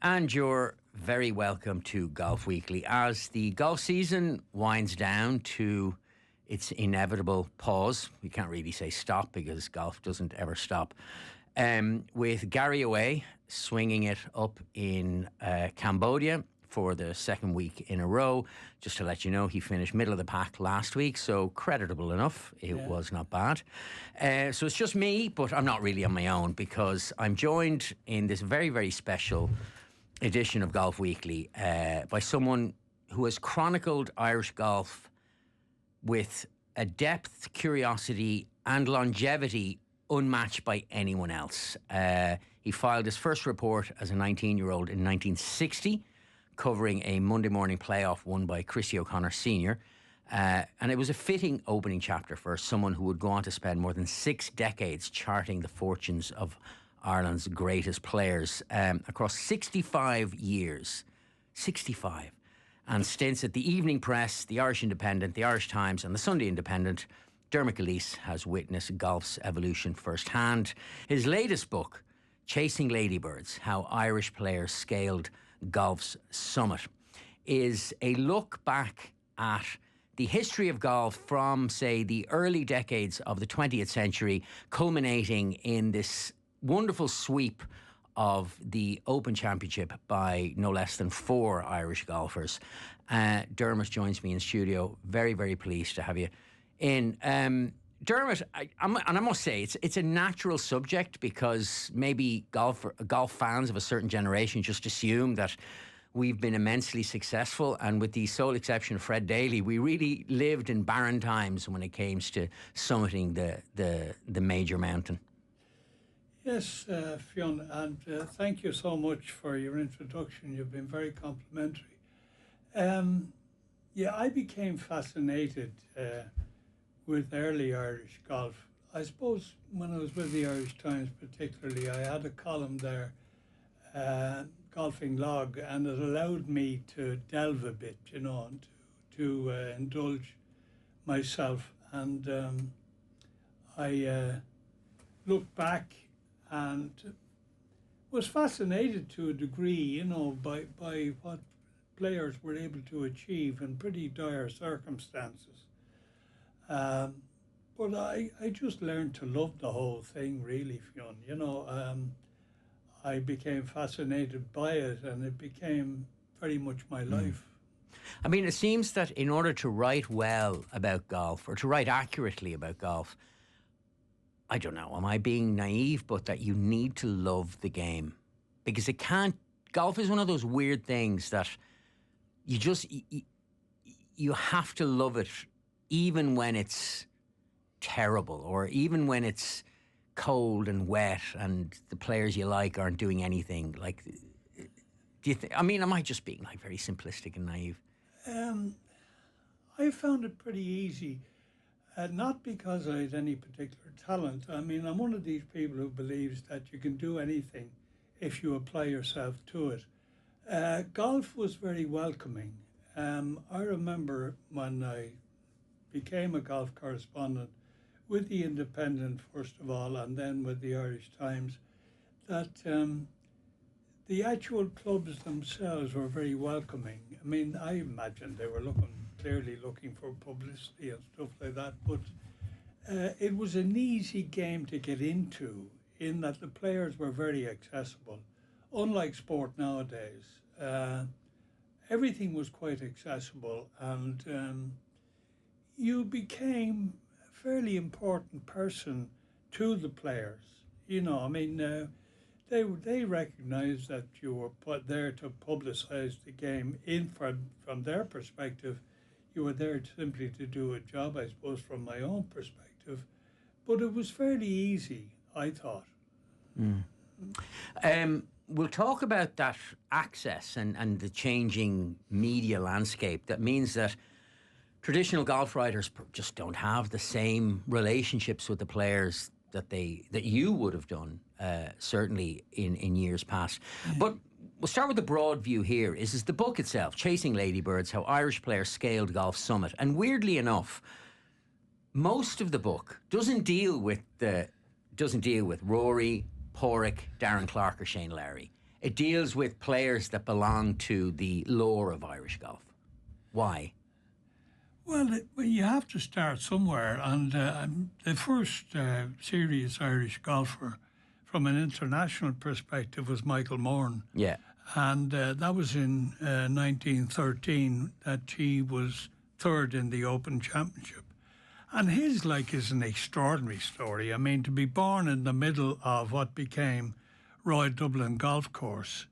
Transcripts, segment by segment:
And you're very welcome to Golf Weekly. As the golf season winds down to its inevitable pause, we can't really say stop because golf doesn't ever stop, with Gary away, swinging it up in Cambodia for the second week in a row. Just to let you know, he finished middle of the pack last week, so creditable enough. It was not bad. So it's just me, but I'm not really on my own because I'm joined in this very, very special edition of Golf Weekly by someone who has chronicled Irish golf with a depth, curiosity and longevity unmatched by anyone else. He filed his first report as a 19-year-old in 1960, covering a Monday morning playoff won by Christy O'Connor Sr. And it was a fitting opening chapter for someone who would go on to spend more than 6 decades charting the fortunes of Ireland's greatest players across 65 years. 65. And stints at the Evening Press, the Irish Independent, the Irish Times and the Sunday Independent. Dermot Gilleece has witnessed golf's evolution firsthand. His latest book, Chasing Ladybirds, How Irish Players Scaled Golf's Summit, is a look back at the history of golf from, say, the early decades of the 20th century, culminating in this wonderful sweep of the Open Championship by no less than 4 Irish golfers. Dermot joins me in studio. Very, very pleased to have you in. Dermot, I must say, it's a natural subject because maybe golf fans of a certain generation just assume that we've been immensely successful, and with the sole exception of Fred Daly, we really lived in barren times when it came to summiting the major mountain. Yes, Fionn, and thank you so much for your introduction. You've been very complimentary. I became fascinated with early Irish golf. I suppose when I was with the Irish Times particularly, I had a column there, Golfing Log, and it allowed me to delve a bit, and to indulge myself. And I looked back and was fascinated to a degree, by what players were able to achieve in pretty dire circumstances. But I just learned to love the whole thing, really, Fionn. I became fascinated by it, and it became very much my life. I mean, it seems that in order to write well about golf, or to write accurately about golf, I don't know, am I being naive, but that you need to love the game. Because golf is one of those weird things that you have to love it even when it's terrible, or even when it's cold and wet and the players you like aren't doing anything. Like, do you think, am I just being very simplistic and naive? I found it pretty easy, not because I had any particular talent. I'm one of these people who believes that you can do anything if you apply yourself to it. Golf was very welcoming. I remember when I became a golf correspondent with the Independent first of all, and then with the Irish Times, that the actual clubs themselves were very welcoming. I imagine they were clearly looking for publicity and stuff like that, but it was an easy game to get into, in that the players were very accessible. Unlike sport nowadays, everything was quite accessible, and you became a fairly important person to the players. They recognized that you were put there to publicize the game. From their perspective, you were there simply to do a job, I suppose, from my own perspective. But it was fairly easy, I thought. We'll talk about that access and the changing media landscape that means that traditional golf writers just don't have the same relationships with the players that you would have done, certainly in years past. Yeah. But we'll start with the broad view here. Is the book itself, Chasing Ladybirds, How Irish Players Scaled Golf's Summit. And weirdly enough, most of the book doesn't deal with Rory, Pádraig, Darren Clarke or Shane Lowry. It deals with players that belong to the lore of Irish golf. Why? Well, you have to start somewhere, and the first serious Irish golfer from an international perspective was Michael Moran. Yeah. And that was in 1913 that he was third in the Open Championship. And his is an extraordinary story. I mean, to be born in the middle of what became Royal Dublin Golf Course.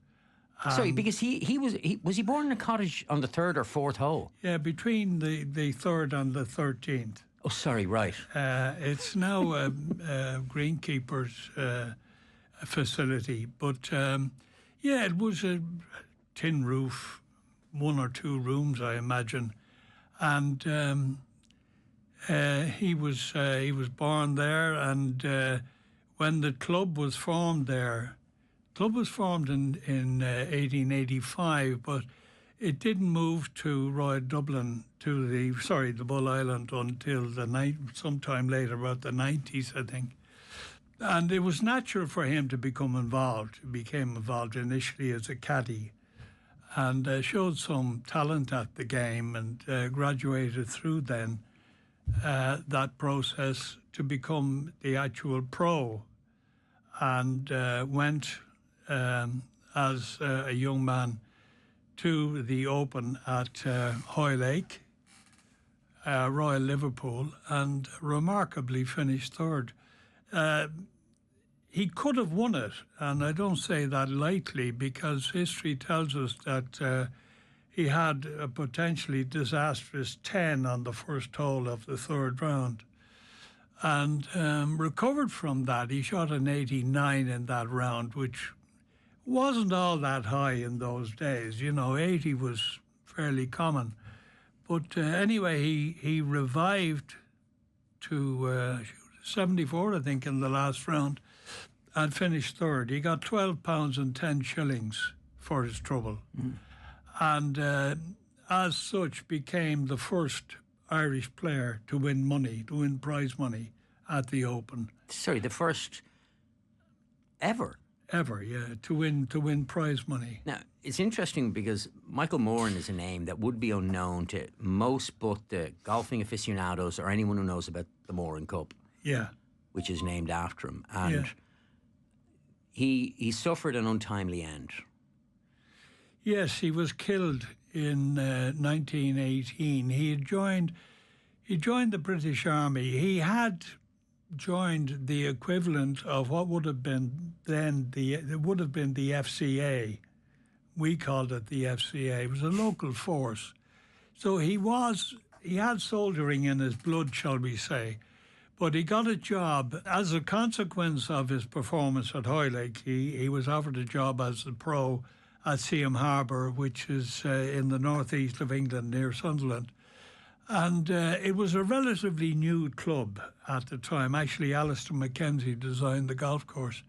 Sorry, because he was he born in a cottage on the third or fourth hole? Yeah, between the third and the 13th. Oh, sorry, right. It's now a greenkeeper's facility, but yeah, it was a tin roof, 1 or 2 rooms, I imagine, and he was born there, and when the club was formed there. Club was formed in 1885, but it didn't move to Royal Dublin to the Bull Island until sometime later, about the 90s, I think. And it was natural for him to become involved. He became involved initially as a caddy, and showed some talent at the game, and graduated through then that process to become the actual pro, and went. As a young man to the Open at Hoylake, Royal Liverpool, and remarkably finished third. He could have won it, and I don't say that lightly, because history tells us that he had a potentially disastrous 10 on the first hole of the third round. And recovered from that. He shot an 89 in that round, which wasn't all that high in those days. 80 was fairly common. But anyway, he revived to 74, I think, in the last round, and finished third. He got £12 and 10 shillings for his trouble. And as such became the first Irish player to win prize money at the Open. Sorry, the first ever? Ever, yeah, to win prize money. Now, it's interesting because Michael Moran is a name that would be unknown to most but the golfing aficionados or anyone who knows about the Moran Cup. Yeah. Which is named after him. And yeah. he suffered an untimely end. Yes, he was killed in 1918. He joined the British Army. He had joined the equivalent of what would have been then the FCA. We called it the FCA. It was a local force. So he had soldiering in his blood, shall we say. But he got a job as a consequence of his performance at Hoylake. He was offered a job as a pro at Seaham Harbour, which is in the northeast of England near Sunderland. And it was a relatively new club at the time. Actually, Alistair Mackenzie designed the golf course.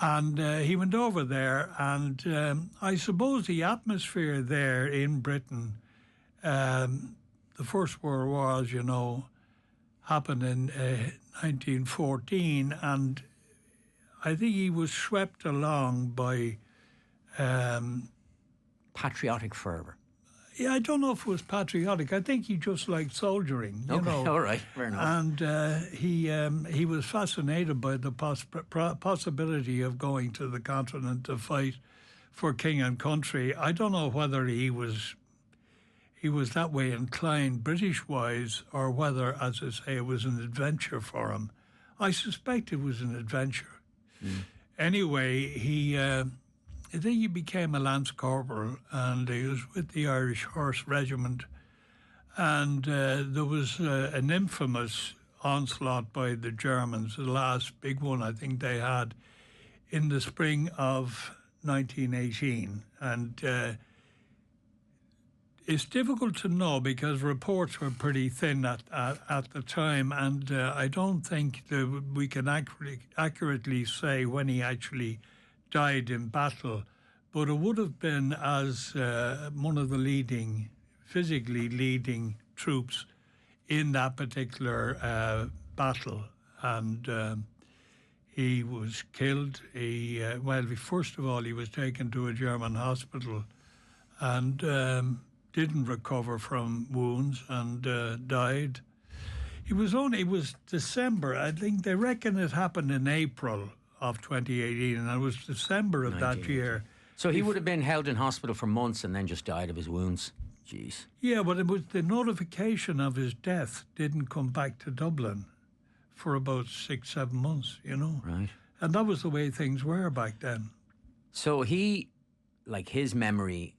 And he went over there, and I suppose the atmosphere there in Britain, the First World War, as you know, happened in 1914, and I think he was swept along by patriotic fervour. Yeah, I don't know if it was patriotic. I think he just liked soldiering. You know. All right, fair enough. And he was fascinated by the possibility of going to the continent to fight for king and country. I don't know whether he was that way inclined British-wise, or whether, as I say, it was an adventure for him. I suspect it was an adventure. Anyway, I think he became a lance corporal, and he was with the Irish Horse Regiment. And there was an infamous onslaught by the Germans, the last big one I think they had, in the spring of 1918. And it's difficult to know because reports were pretty thin at the time, and I don't think that we can accurately say when he actually died in battle, but it would have been as one of the physically leading troops in that particular battle. And He was killed. First of all, he was taken to a German hospital and didn't recover from wounds and died. It was December. I think they reckon it happened in April of 2018, and it was December of that year. So he would have been held in hospital for months and then just died of his wounds. Jeez. Yeah, but it was the notification of his death didn't come back to Dublin for about 6-7 months, Right. And that was the way things were back then. So his memory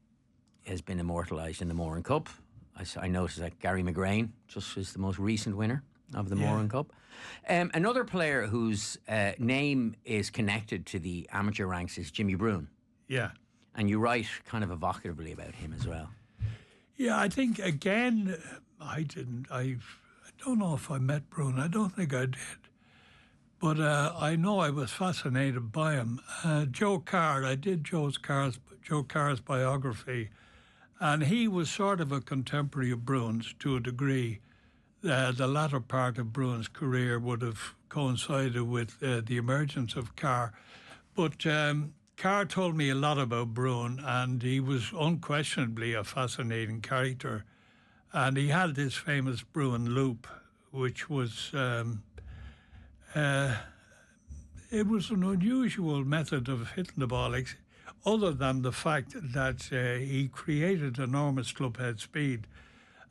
has been immortalised in the Moran Cup. I noticed that Gary McGrain just is the most recent winner of the Moran Cup. Another player whose name is connected to the amateur ranks is Jimmy Brune. Yeah. And you write kind of evocatively about him as well. Yeah, I think, again, I don't know if I met Brune. I don't think I did. But I know I was fascinated by him. Joe Carr, I did Joe Carr's biography, and he was sort of a contemporary of Brune's to a degree. The latter part of Brune's career would have coincided with the emergence of Carr. But Carr told me a lot about Brune, and he was unquestionably a fascinating character. And he had this famous Brune loop, which was it was an unusual method of hitting the ball, other than the fact that he created enormous clubhead speed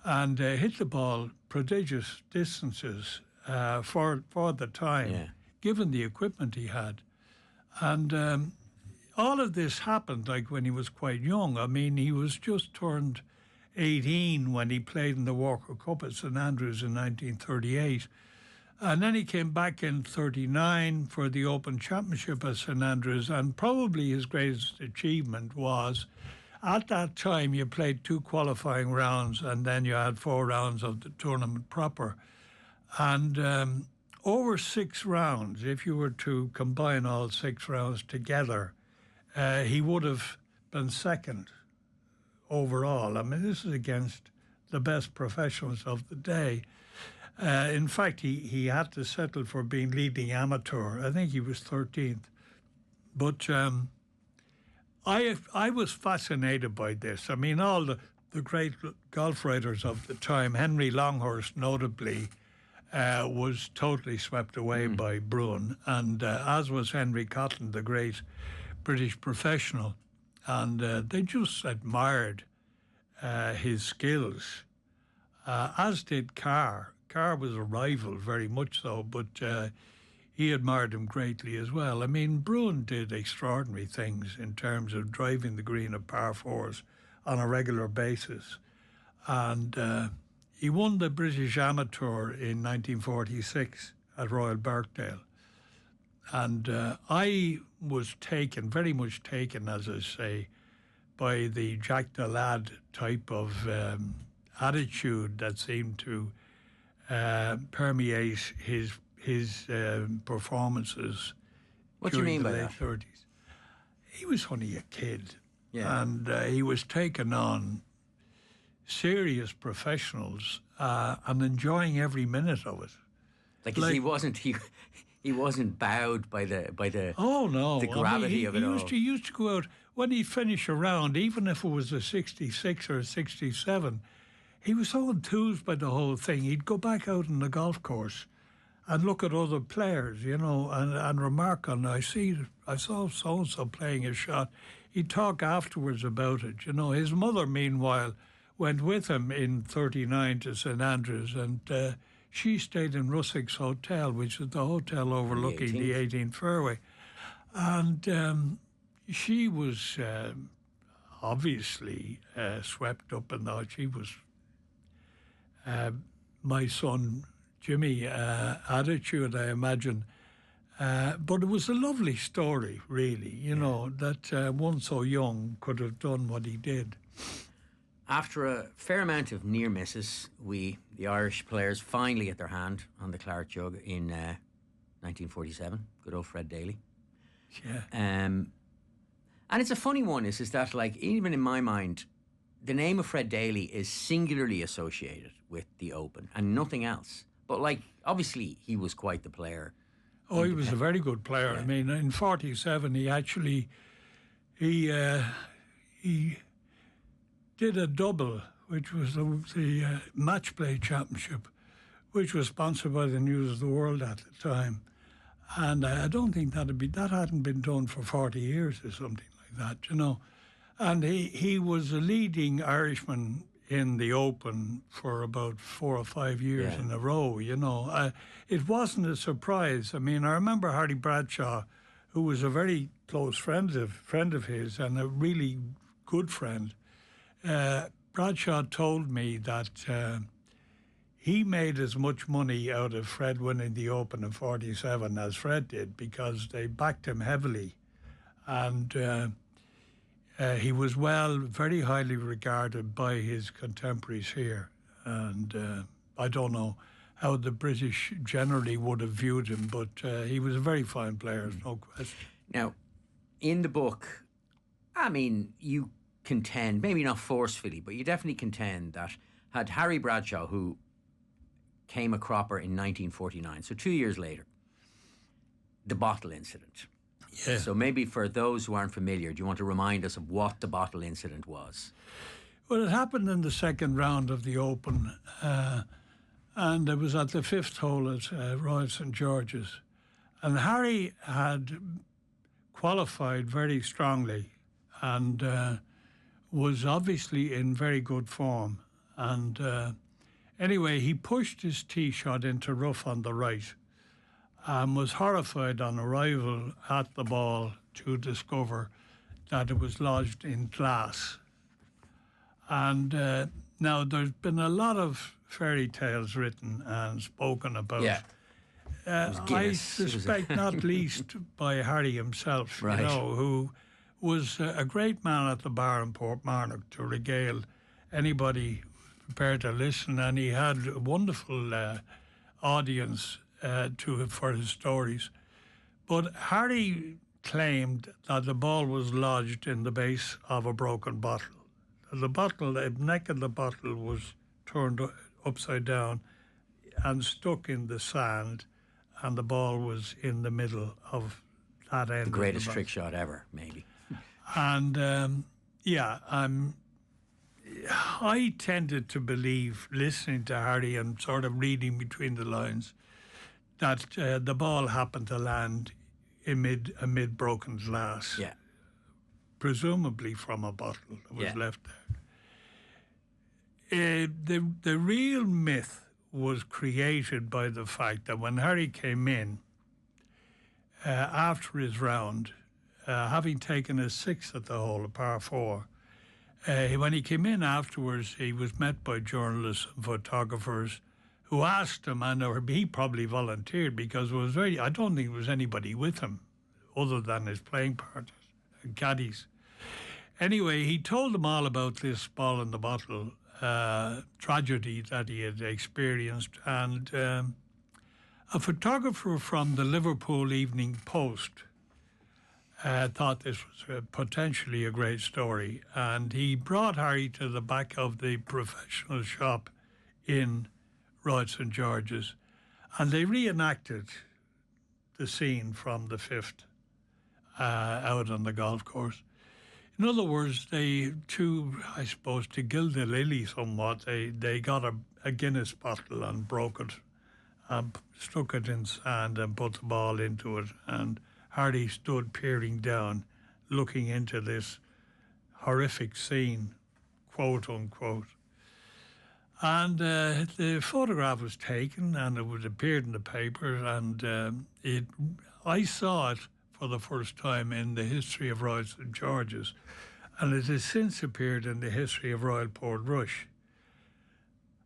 and hit the ball prodigious distances for the time, given the equipment he had. And all of this happened when he was quite young. I mean, he was just turned 18 when he played in the Walker Cup at St Andrews in 1938. And then he came back in 39 for the Open Championship at St Andrews, and probably his greatest achievement was, at that time you played 2 qualifying rounds and then you had 4 rounds of the tournament proper. And over 6 rounds, if you were to combine all 6 rounds together, he would have been second overall. I mean, this is against the best professionals of the day. In fact, he had to settle for being leading amateur. I think he was 13th. But I was fascinated by this. I mean, all the great golf writers of the time, Henry Longhurst notably, was totally swept away by Brune, and as was Henry Cotton, the great British professional. And they just admired his skills, as did Carr. Carr was a rival, very much so, but he admired him greatly as well. I mean, Brune did extraordinary things in terms of driving the green at par 4s on a regular basis. And he won the British Amateur in 1946 at Royal Birkdale. And I was very much taken, as I say, by the Jack the Lad type of attitude that seemed to permeate his performances. What do you mean by that? During the late 30s. He was only a kid, and he was taking on serious professionals and enjoying every minute of it. Like he wasn't bowed by the oh no the gravity of it all. He used to go out when he'd finish a round, even if it was a 66 or a 67. He was so enthused by the whole thing. He'd go back out on the golf course and look at other players, and remark on, I saw so-and-so playing a shot. He'd talk afterwards about it, His mother, meanwhile, went with him in 39 to St Andrews, and she stayed in Ruswick's Hotel, which is the hotel overlooking the 18th fairway. And she was obviously swept up in that. She was my son Jimmy attitude, I imagine. But it was a lovely story, really, that one so young could have done what he did. After a fair amount of near misses, the Irish players, finally get their hand on the Claret Jug in 1947. Good old Fred Daly. Yeah. And it's a funny one, is that, even in my mind, the name of Fred Daly is singularly associated with the Open and nothing else. But, obviously, he was quite the player Oh, he was a very good player. Yeah. I mean, in '47, he did a double, which was the match play championship, which was sponsored by the News of the World at the time. And I don't think that hadn't been done for 40 years or something like that, you know. And he was a leading Irishman in the Open for about 4 or 5 years in a row, you know. It wasn't a surprise. I mean, I remember Harry Bradshaw, who was a very close friend of his and a really good friend. Bradshaw told me that he made as much money out of Fred winning the Open in '47 as Fred did, because they backed him heavily. And he was very highly regarded by his contemporaries here. And I don't know how the British generally would have viewed him, but he was a very fine player, no question. Now, in the book, I mean, you contend, maybe not forcefully, but you definitely contend that had Harry Bradshaw, who came a cropper in 1949, so 2 years later, the bottle incident. Yeah. So maybe for those who aren't familiar, do you want to remind us of what the bottle incident was? Well, it happened in the second round of the Open, and it was at the fifth hole at Royal St George's. And Harry had qualified very strongly and was obviously in very good form. And anyway, he pushed his tee shot into rough on the right and was horrified on arrival at the ball to discover that it was lodged in glass. And now there's been a lot of fairy tales written and spoken about. Yeah. I suspect not least by Harry himself, Right. you know, who was a great man at the bar in Portmarnock to regale anybody prepared to listen, and he had a wonderful audience for his stories. But Harry claimed that the ball was lodged in the base of a broken bottle. The neck of the bottle was turned upside down and stuck in the sand, and the ball was in the middle of that end. The greatest trick shot ever, maybe. And I tended to believe, listening to Harry and sort of reading between the lines, that the ball happened to land amid broken glass. Yeah. Presumably from a bottle that was left there. The real myth was created by the fact that when Harry came in after his round, having taken a sixth at the hole, a par 4, when he came in afterwards, he was met by journalists and photographers who asked him, and he probably volunteered because I don't think there was anybody with him other than his playing partners and caddies. Anyway, he told them all about this ball in the bottle tragedy that he had experienced, and a photographer from the Liverpool Evening Post thought this was potentially a great story, and he brought Harry to the back of the professional shop in Royal St George's, and they reenacted the scene from the fifth out on the golf course. In other words, I suppose, to gild the lily somewhat, they got a Guinness bottle and broke it, and stuck it in sand and put the ball into it, and Hardy stood peering down, looking into this horrific scene, quote unquote. And the photograph was taken, and it appeared in the paper, and I saw it for the first time in the history of Royal St George's, and it has since appeared in the history of Royal Portrush.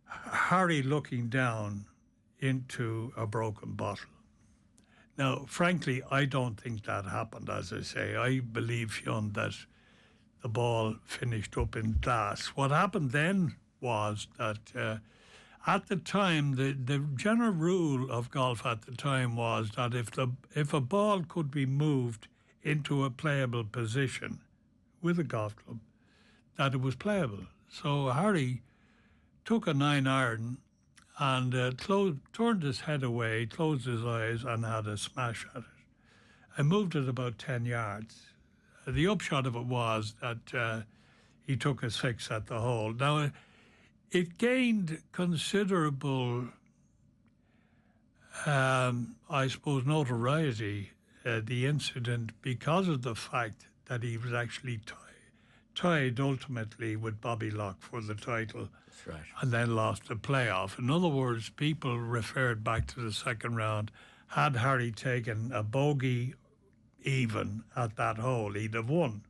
Harry looking down into a broken bottle. Now, frankly, I don't think that happened, as I say. I believe, Fionn, that the ball finished up in glass. What happened then was that at the time, the general rule of golf at the time was that if a ball could be moved into a playable position with a golf club, that it was playable. So Harry took a 9-iron and turned his head away, closed his eyes, and had a smash at it. I moved it about 10 yards. The upshot of it was that he took a 6 at the hole. Now, it gained considerable, I suppose, notoriety, the incident, because of the fact that he was actually tied ultimately with Bobby Locke for the title. That's right. And then lost the playoff. In other words, people referred back to the second round. Had Harry taken a bogey even at that hole, he'd have won.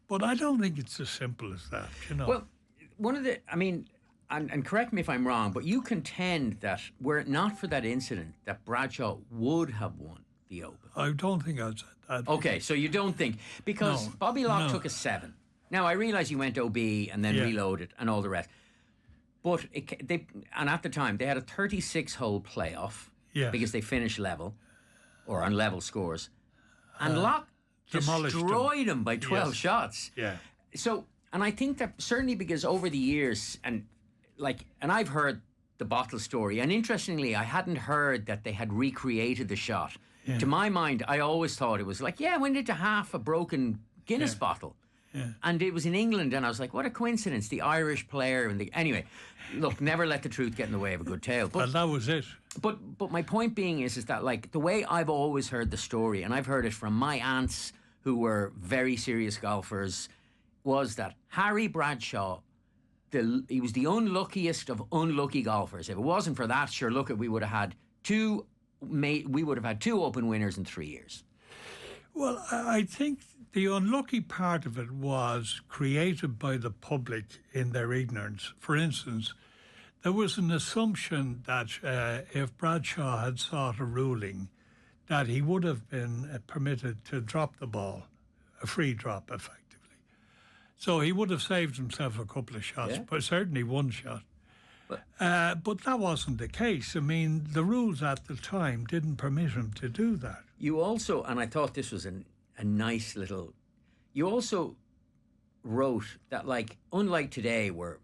But I don't think it's as simple as that, you know. Well, one of the, I mean, and correct me if I'm wrong, but you contend that were it not for that incident, that Bradshaw would have won the Open. I don't think I'd say that. Okay, so you don't think, because Bobby Locke took a 7. Now, I realise you went OB and then reloaded and all the rest. But and at the time, they had a 36-hole playoff because they finished level, or on level scores. And Locke destroyed him by 12 shots. Yeah. So, and I think that certainly because over the years, and I've heard the bottle story, and interestingly, I hadn't heard that they had recreated the shot. Yeah. To my mind, I always thought it was like, went into half a broken Guinness bottle. Yeah. And it was in England, and I was like, what a coincidence, the Irish player. Anyway, look, never let the truth get in the way of a good tale. But that was it. But my point being is that, like, the way I've always heard the story, and I've heard it from my aunts who were very serious golfers, was that Harry Bradshaw, he was the unluckiest of unlucky golfers. If it wasn't for that, sure, look, we would have had two Open winners in 3 years. Well, I think the unlucky part of it was created by the public in their ignorance. For instance, there was an assumption that if Bradshaw had sought a ruling, that he would have been permitted to drop the ball, a free drop, effectively. So he would have saved himself a couple of shots, but certainly one shot. But that wasn't the case. I mean, the rules at the time didn't permit him to do that. You also, and I thought this was a nice little, you also wrote that, like, unlike today where,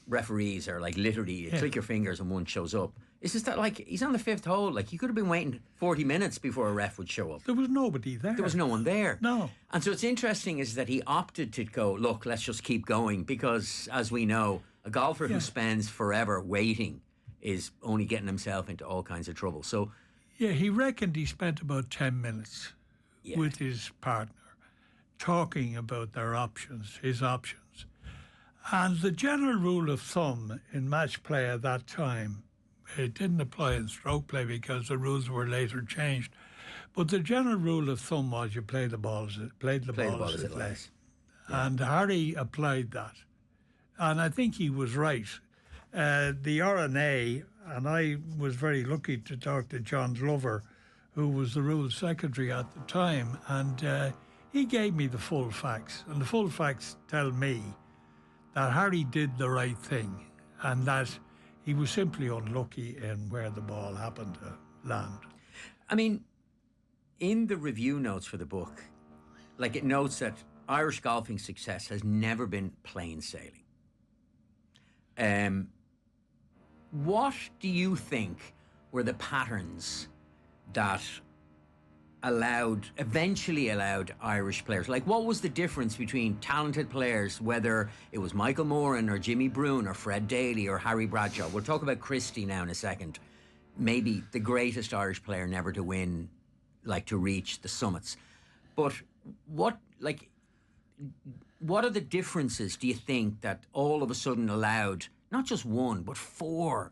referees are like literally, you click your fingers and one shows up. It's just that, like, he's on the 5th hole. Like, he could have been waiting 40 minutes before a ref would show up. There was nobody there. There was no one there. No. And so it's interesting is that he opted to go, look, let's just keep going, because, as we know, a golfer who spends forever waiting is only getting himself into all kinds of trouble. So, yeah, he reckoned he spent about 10 minutes with his partner talking about their options, his options. And the general rule of thumb in match play at that time, it didn't apply in stroke play because the rules were later changed, but the general rule of thumb was you play the ball as it lays. And Harry applied that. And I think he was right. The R&A, and I was very lucky to talk to John Glover, who was the rules secretary at the time, and he gave me the full facts. And the full facts tell me that Harry did the right thing and that he was simply unlucky in where the ball happened to land. I mean, in the review notes for the book, like, it notes that Irish golfing success has never been plain sailing. What do you think were the patterns that eventually allowed Irish players? Like, what was the difference between talented players, whether it was Michael Moran or Jimmy Brune or Fred Daly or Harry Bradshaw? We'll talk about Christie now in a second. Maybe the greatest Irish player never to win, like, to reach the summits. But what are the differences, do you think, that all of a sudden allowed not just one, but 4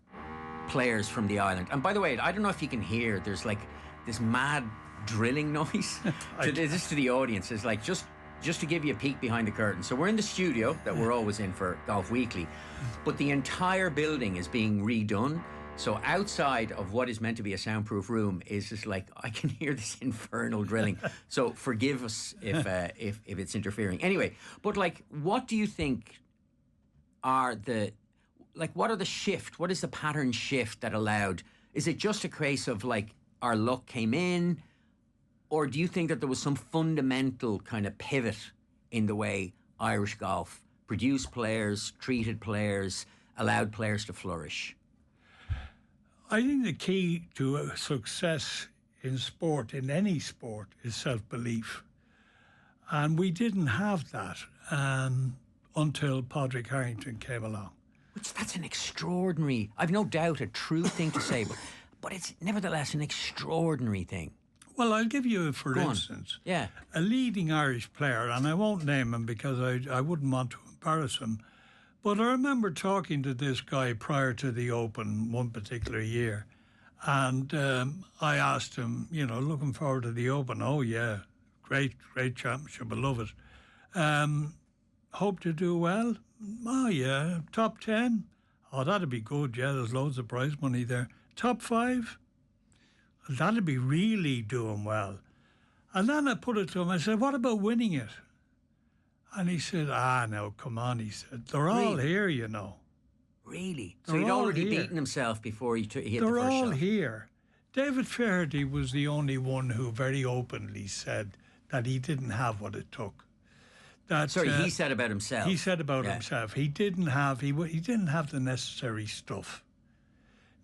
players from the island? And by the way, I don't know if you can hear, there's like this mad drilling noise. This to the audience is like, just to give you a peek behind the curtain. So we're in the studio that we're always in for Golf Weekly, but the entire building is being redone. So outside of what is meant to be a soundproof room is just like, I can hear this infernal drilling. So forgive us if it's interfering. Anyway, but like, what do you think are what is the pattern shift that allowed? Is it just a case of, like, our luck came in? Or do you think that there was some fundamental kind of pivot in the way Irish golf produced players, treated players, allowed players to flourish? I think the key to success in sport, in any sport, is self-belief. And we didn't have that until Padraig Harrington came along. That's an extraordinary, I've no doubt, a true thing to say, but it's nevertheless an extraordinary thing. Well, I'll give you, for Go on. instance, Yeah. a leading Irish player, and I won't name him because I wouldn't want to embarrass him, but I remember talking to this guy prior to the Open one particular year, and I asked him, looking forward to the Open. Oh, yeah, great championship, I love it. Hope to do well? Oh, yeah, top 10? Oh, that'd be good, yeah, there's loads of prize money there. Top 5? That'd be really doing well. And then I put it to him, I said, what about winning it? And he said, no, come on, he said, they're all here, Really? So They're he'd all already here. beaten himself before he hit the They're first all shot. here. David Flaherty was the only one who very openly said that he didn't have what it took. Sorry, he said about himself. He said about himself. He didn't have the necessary stuff.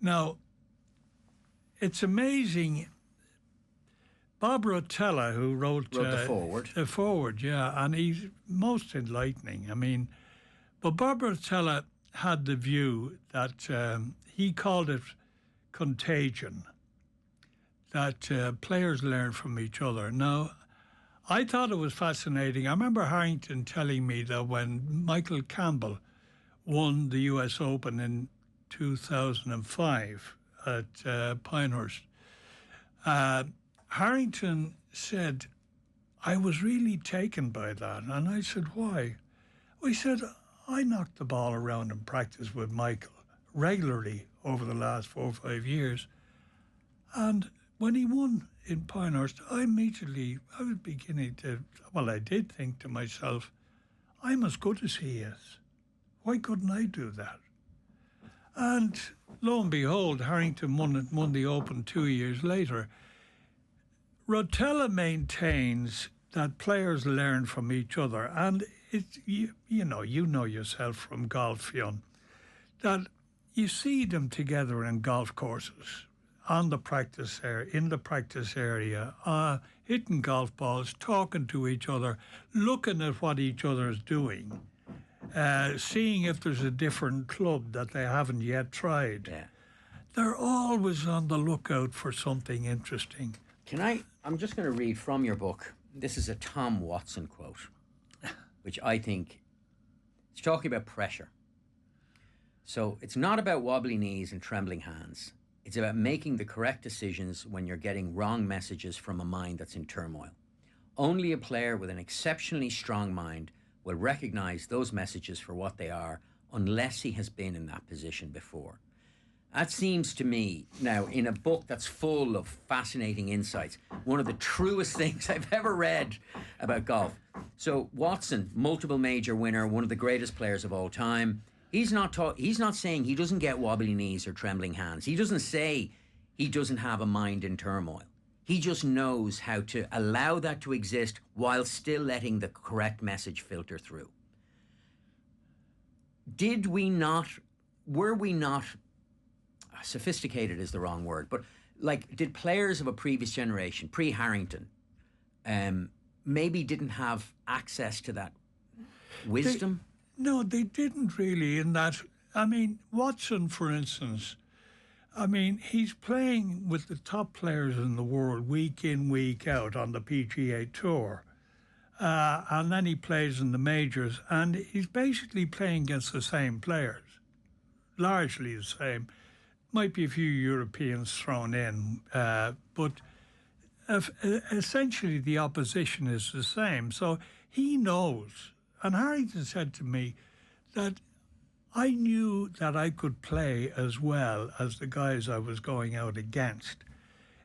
Now, it's amazing. Bob Rotella, who wrote the foreword. The foreword, yeah, and he's most enlightening. I mean, but Bob Rotella had the view that he called it contagion, that players learn from each other. Now, I thought it was fascinating. I remember Harrington telling me that when Michael Campbell won the US Open in 2005 at Pinehurst, Harrington said, I was really taken by that. And I said, why? Well, he said, I knocked the ball around in practice with Michael regularly over the last 4 or 5 years. And when he won in Pinehurst, I was beginning to, I did think to myself, I'm as good as he is. Why couldn't I do that? And lo and behold, Harrington won the Open 2 years later. Rotella maintains that players learn from each other, and it's you know yourself from golf, Fionn, that you see them together in golf courses, in the practice area, hitting golf balls, talking to each other, looking at what each other is doing, seeing if there's a different club that they haven't yet tried. Yeah. They're always on the lookout for something interesting. I'm just going to read from your book. This is a Tom Watson quote, which I think is talking about pressure. So it's not about wobbly knees and trembling hands. It's about making the correct decisions when you're getting wrong messages from a mind that's in turmoil. Only a player with an exceptionally strong mind will recognize those messages for what they are unless he has been in that position before. That seems to me, now, in a book that's full of fascinating insights, one of the truest things I've ever read about golf. So Watson, multiple major winner, one of the greatest players of all time. He's not saying he doesn't get wobbly knees or trembling hands. He doesn't say he doesn't have a mind in turmoil. He just knows how to allow that to exist while still letting the correct message filter through. Were we not, sophisticated is the wrong word, but did players of a previous generation, pre-Harrington, maybe didn't have access to that wisdom? No, they didn't really in that. I mean, Watson, for instance, he's playing with the top players in the world week in, week out on the PGA Tour. And then he plays in the majors, and he's basically playing against the same players, largely the same. Might be a few Europeans thrown in, but essentially the opposition is the same. So he knows. And Harrington said to me that I knew that I could play as well as the guys I was going out against.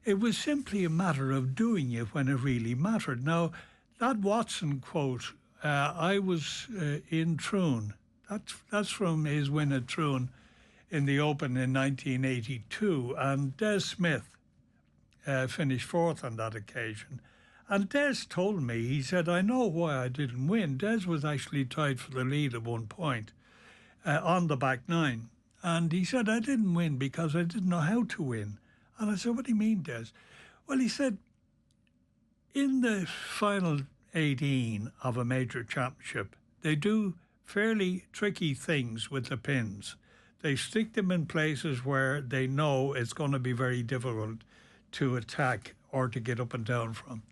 It was simply a matter of doing it when it really mattered. Now, that Watson quote, I was in Troon. That's from his win at Troon in the Open in 1982. And Des Smith finished fourth on that occasion. And Des told me, he said, I know why I didn't win. Des was actually tied for the lead at one point on the back nine. And he said, I didn't win because I didn't know how to win. And I said, what do you mean, Des? Well, he said, in the final 18 of a major championship, they do fairly tricky things with the pins. They stick them in places where they know it's going to be very difficult to attack or to get up and down from.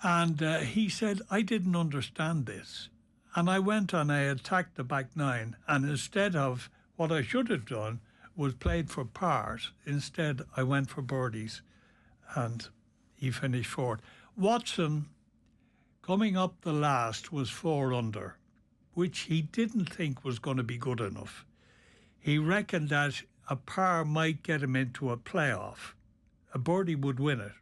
And he said, I didn't understand this. And I went and I attacked the back nine. And instead of what I should have done was played for pars, instead I went for birdies. And he finished fourth. Watson, coming up the last, was 4 under, which he didn't think was going to be good enough. He reckoned that a par might get him into a playoff. A birdie would win it.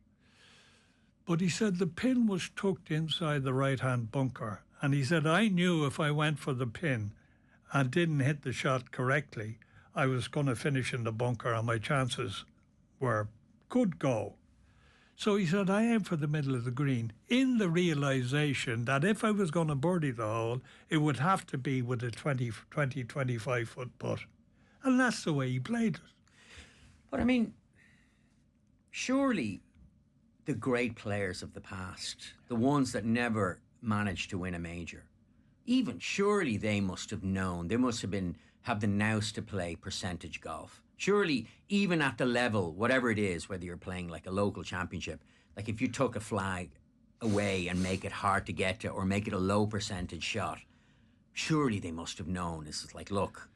But he said the pin was tucked inside the right-hand bunker. And he said, I knew if I went for the pin and didn't hit the shot correctly, I was going to finish in the bunker and my chances could go. So he said, I aimed for the middle of the green, in the realization that if I was going to birdie the hole, it would have to be with a 25-foot putt. And that's the way he played it. But I mean, surely the great players of the past, the ones that never managed to win a major, even surely they must have known, they must have the nous to play percentage golf. Surely, even at the level, whatever it is, whether you're playing like a local championship, like if you took a flag away and make it hard to get to or make it a low percentage shot, surely they must have known. It's like, look,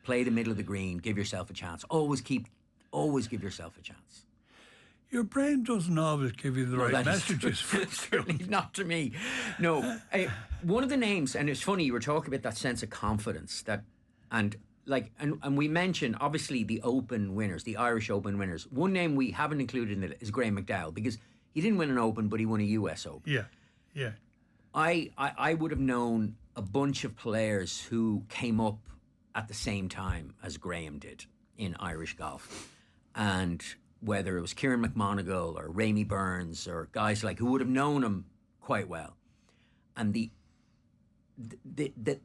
play the middle of the green, give yourself a chance. Always give yourself a chance. Your brain doesn't always give you the right messages. Certainly not to me. No. One of the names, and it's funny, you were talking about that sense of confidence and we mentioned obviously the Open winners, the Irish Open winners. One name we haven't included in it is Graham McDowell, because he didn't win an Open, but he won a US Open. Yeah. I would have known a bunch of players who came up at the same time as Graham did in Irish golf, and whether it was Kieran McMonagle or Ramey Burns or guys who would have known him quite well, and the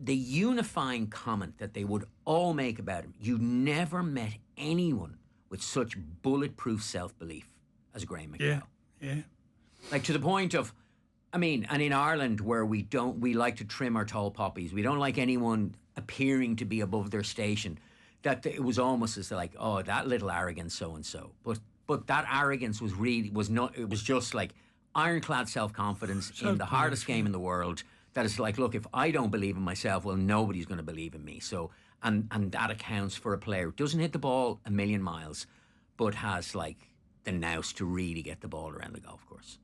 unifying comment that they would all make about him: you never met anyone with such bulletproof self-belief as Graham McDowell. Yeah. To the point of, and in Ireland where we like to trim our tall poppies, we don't like anyone appearing to be above their station, that it was almost as like, oh, that little arrogant so-and-so. But that arrogance was not, it was just like ironclad self-confidence in the hardest game in the world. That is like, look, if I don't believe in myself, well, nobody's going to believe in me. So, and that accounts for a player who doesn't hit the ball a million miles, but has the nous to really get the ball around the golf course.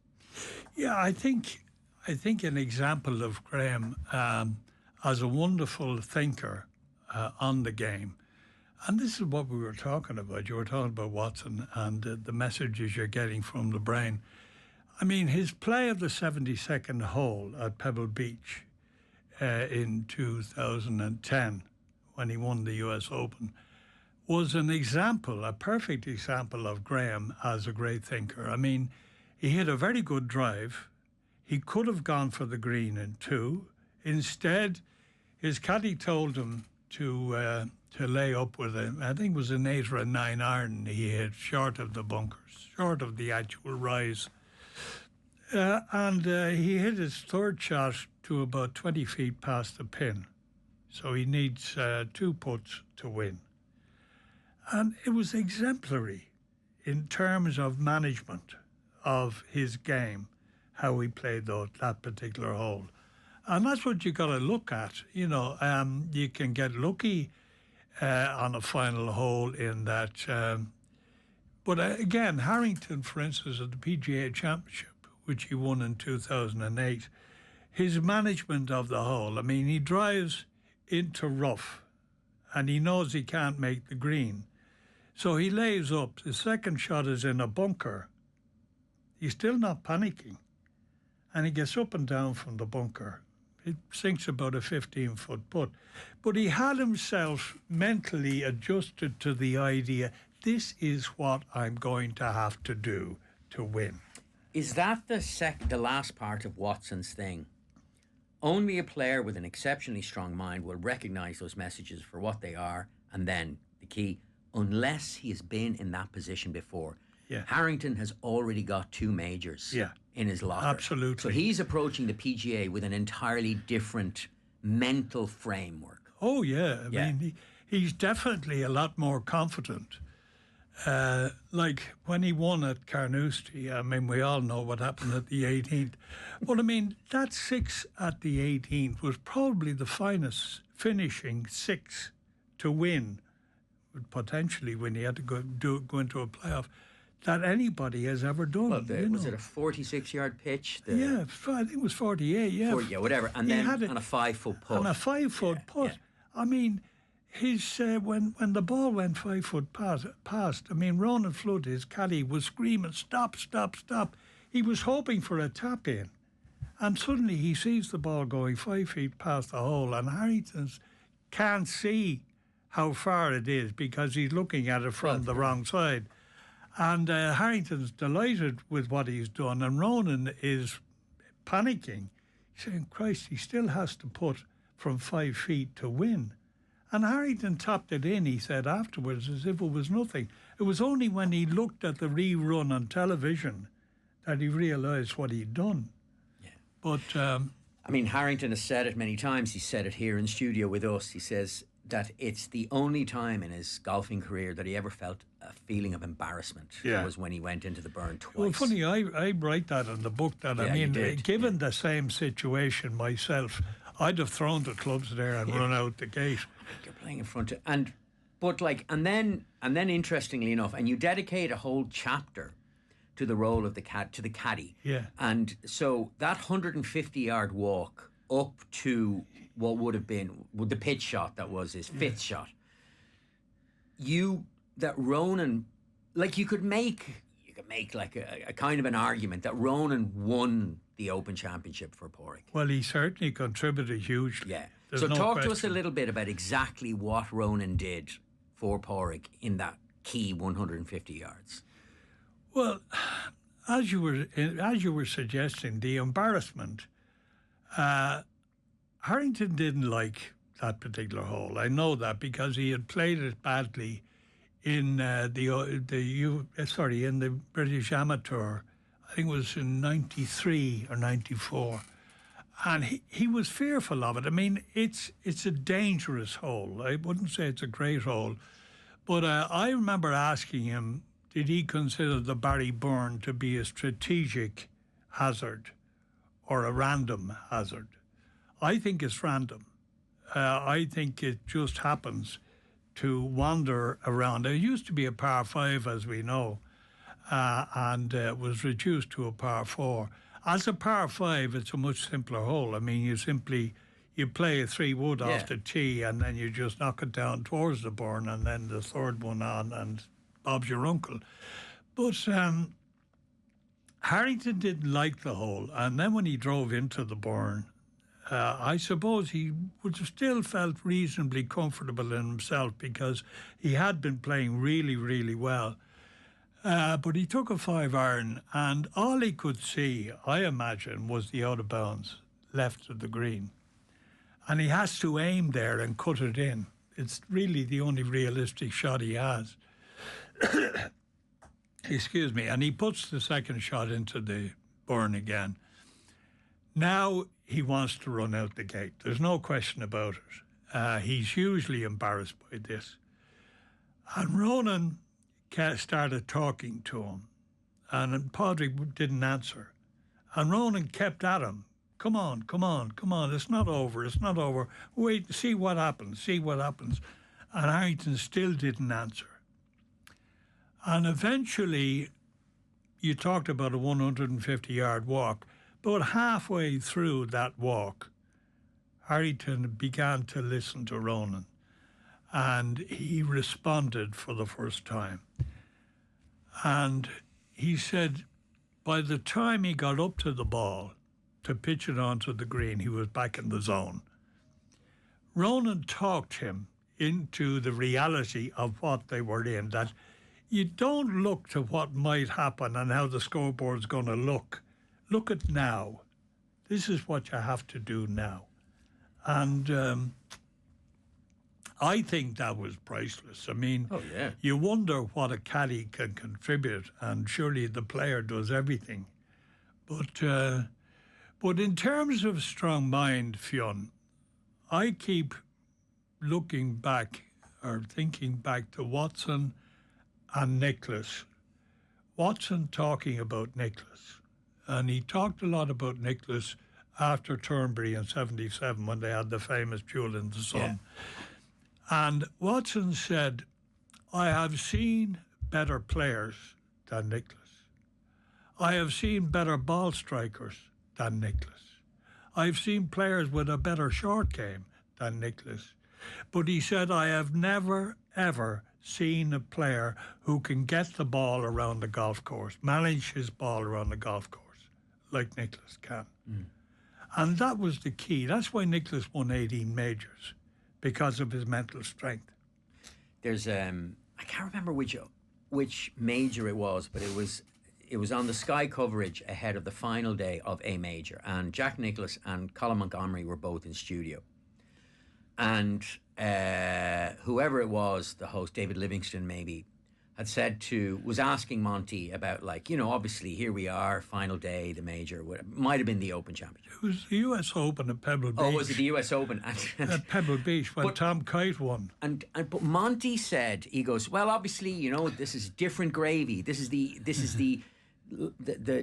Yeah, I think an example of Graham as a wonderful thinker on the game, and this is what we were talking about. You were talking about Watson and the messages you're getting from the brain. His play of the 72nd hole at Pebble Beach in 2010, when he won the US Open, was an example, a perfect example of Graham as a great thinker. He hit a very good drive. He could have gone for the green in 2. Instead, his caddy told him to lay up with I think it was an 8 or a 9 iron he hit, short of the bunkers, short of the actual rise. And he hit his third shot to about 20 feet past the pin. So he needs 2 putts to win. And it was exemplary in terms of management of his game, how he played that particular hole. And that's what you got to look at. You can get lucky on a final hole in that. But again, Harrington, for instance, at the PGA Championship, which he won in 2008, his management of the hole, he drives into rough and he knows he can't make the green. So he lays up. The second shot is in a bunker. He's still not panicking. And he gets up and down from the bunker. It sinks about a 15-foot putt. But he had himself mentally adjusted to the idea, this is what I'm going to have to do to win. Is that the last part of Watson's thing? Only a player with an exceptionally strong mind will recognise those messages for what they are And then the key, unless he has been in that position before, Yeah. Harrington has already got 2 majors Yeah. in his locker. Absolutely. So he's approaching the PGA with an entirely different mental framework. Oh, yeah. I mean, he's definitely a lot more confident. Like when he won at Carnoustie, I mean, we all know what happened at the 18th. But I mean, that 6 at the 18th was probably the finest finishing 6 to win, potentially when he had to go into a playoff, that anybody has ever done. Well, was it a 46-yard pitch? Yeah, I think it was 48, yeah. Whatever. And then on a 5-foot putt. On a 5-foot putt. Yeah. I mean, his when the ball went 5 foot past, I mean, Ronan Flood, his caddy, was screaming, stop, stop, stop. He was hoping for a tap in. And suddenly he sees the ball going 5 feet past the hole, and Harrington can't see how far it is because he's looking at it from the wrong side. And Harrington's delighted with what he's done, and Ronan is panicking. He's saying, Christ, he still has to put from 5 feet to win. And Harrington topped it in, he said afterwards, as if it was nothing. It was only when he looked at the rerun on television that he realised what he'd done. Yeah. But I mean, Harrington has said it many times. He said it here in studio with us. He says that it's the only time in his golfing career that he ever felt a feeling of embarrassment. Yeah. Was when he went into the burn twice. Well, funny, I write that in the book. That I mean, given the same situation myself, I'd have thrown the clubs there and run out the gate. You're playing in front of and then interestingly enough, and you dedicate a whole chapter to the role of the caddy. Yeah. And so that 150-yard walk up to what would have been the pitch shot that was his 5th shot. Ronan, like you could make like a kind of an argument that Ronan won the Open Championship for Padraig. Well, he certainly contributed hugely. Yeah. There's so no talk question. to us a little bit about exactly what Ronan did for Padraig in that key 150 yards. Well, as you were suggesting, the embarrassment. Harrington didn't like that particular hole. I know that because he had played it badly in the British Amateur. I think it was in '93 or '94, and he was fearful of it. I mean, it's a dangerous hole. I wouldn't say it's a great hole, but I remember asking him, did he consider the Barry Burn to be a strategic hazard or a random hazard? I think it's random. I think it just happens to wander around. It used to be a par 5, as we know, and was reduced to a par 4. As a par 5, it's a much simpler hole. I mean, you play a 3-wood off the tee, and then you just knock it down towards the burn, and then the 3rd one on, and Bob's your uncle. But Harrington didn't like the hole, and then when he drove into the burn, I suppose he would have still felt reasonably comfortable in himself because he had been playing really, really well. But he took a 5-iron, and all he could see, I imagine, was the out of bounds left of the green. And he has to aim there and cut it in. It's really the only realistic shot he has. Excuse me. And he puts the 2nd shot into the burn again. Now he wants to run out the gate. There's no question about it. He's hugely embarrassed by this. And Ronan started talking to him, and Padraig didn't answer. And Ronan kept at him. Come on, come on, come on. It's not over. It's not over. Wait, see what happens. See what happens. And Harrington still didn't answer. And eventually, you talked about a 150-yard walk. But halfway through that walk, Harrington began to listen to Ronan, and he responded for the first time. And he said by the time he got up to the ball to pitch it onto the green, he was back in the zone. Ronan talked him into the reality of what they were in, that you don't look to what might happen and how the scoreboard's going to look. Look at now. This is what you have to do now. And I think that was priceless. I mean, Oh, yeah. you wonder what a caddy can contribute, and surely the player does everything. But in terms of strong mind, Fionn, I keep looking back or thinking back to Watson and Nicholas. Watson talking about Nicholas, and he talked a lot about Nicholas after Turnberry in '77 when they had the famous duel in the sun. Yeah. And Watson said, I have seen better players than Nicholas. I have seen better ball strikers than Nicholas. I've seen players with a better short game than Nicholas. But he said, I have never, ever seen a player who can get the ball around the golf course, manage his ball around the golf course, like Nicholas can. And that was the key. That's why Nicholas won 18 majors, because of his mental strength. There's I can't remember which major it was, but it was on the Sky coverage ahead of the final day of a major, and Jack Nicklaus and Colin Montgomery were both in studio. And whoever it was, the host, David Livingston maybe, was asking Monty about, like, obviously here we are, final day, the major, might have been the Open Championship. It was the US Open at Pebble Beach. Oh, was it the US Open? At Pebble Beach when Tom Kite won. But Monty said, he goes, well, obviously, this is different gravy. This is the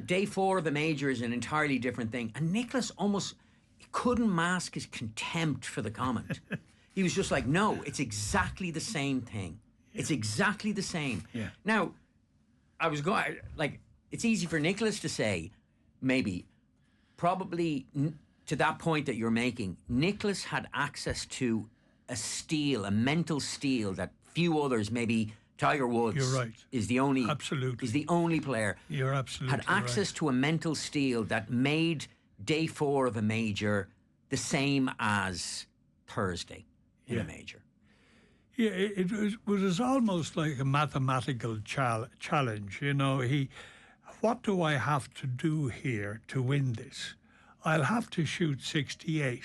day 4 of the major is an entirely different thing. And Nicholas almost couldn't mask his contempt for the comment. He was just like, no, it's exactly the same thing. It's exactly the same. Yeah. Now, I was going, like, it's easy for Nicholas to say, maybe, probably to that point that you're making, Nicholas had access to a mental steel that few others, maybe Tiger Woods, you're right, is the only player. You're absolutely had access to a mental steel that made day 4 of a major the same as Thursday in a major. Yeah, it was almost like a mathematical challenge. What do I have to do here to win this? I'll have to shoot 68.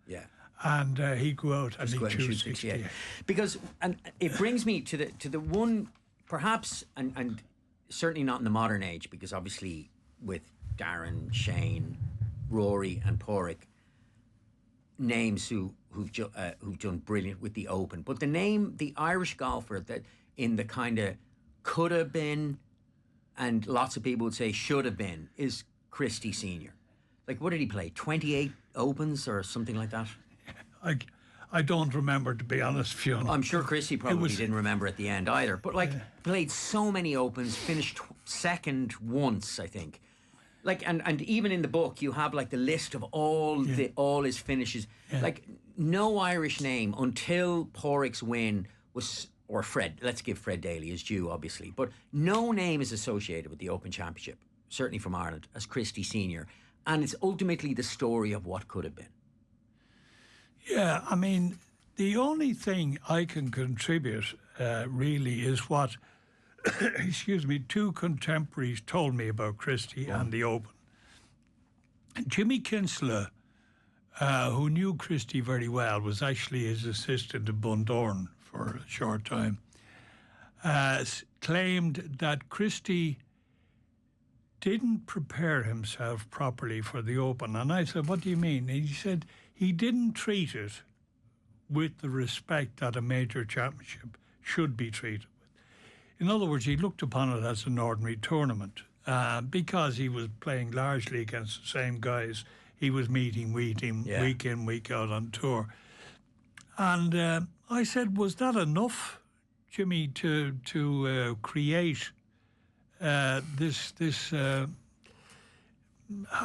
Yeah. And he'd go out and he'd shoot 68. Because, and it brings me to the one, perhaps, and certainly not in the modern age, because obviously with Darren, Shane, Rory and Padraig, names who've done brilliant with the Open. But the Irish golfer that in the kind of could have been, and lots of people would say should have been, is Christie Senior. Like, what did he play? 28 Opens or something like that? I don't remember, to be honest, Fionn. I'm sure Christie probably didn't remember at the end either. But played so many Opens, finished second once, I think. Like, and even in the book, you have like the list of all his finishes. Yeah. Like, no Irish name until Padraig's win or Fred. Let's give Fred Daly his due, obviously, but no name is associated with the Open Championship, certainly from Ireland, as Christie Senior, and it's ultimately the story of what could have been. Yeah, I mean, the only thing I can contribute really is what. Excuse me, 2 contemporaries told me about Christie and the Open. Jimmy Kinsella, who knew Christie very well, was actually his assistant at Bundoran for a short time, claimed that Christie didn't prepare himself properly for the Open. And I said, what do you mean? And he said he didn't treat it with the respect that a major championship should be treated. In other words, he looked upon it as an ordinary tournament because he was playing largely against the same guys he was meeting week in, week out on tour. And I said, was that enough, Jimmy, to create this I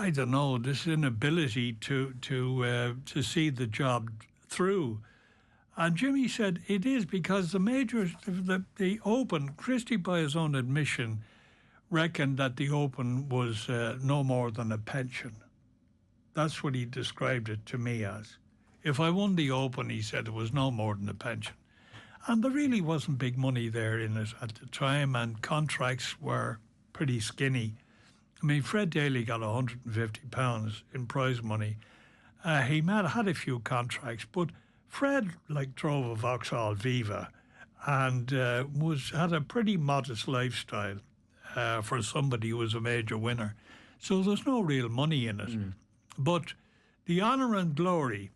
don't know, this inability to see the job through? And Jimmy said it is because the majors, the Open, Christie by his own admission, reckoned that the Open was no more than a pension. That's what he described it to me as. If I won the Open, he said it was no more than a pension. And there really wasn't big money there in it at the time, and contracts were pretty skinny. I mean, Fred Daly got £150 in prize money. He had a few contracts, but Fred drove a Vauxhall Viva and had a pretty modest lifestyle for somebody who was a major winner. So there's no real money in it. But the honour and glory,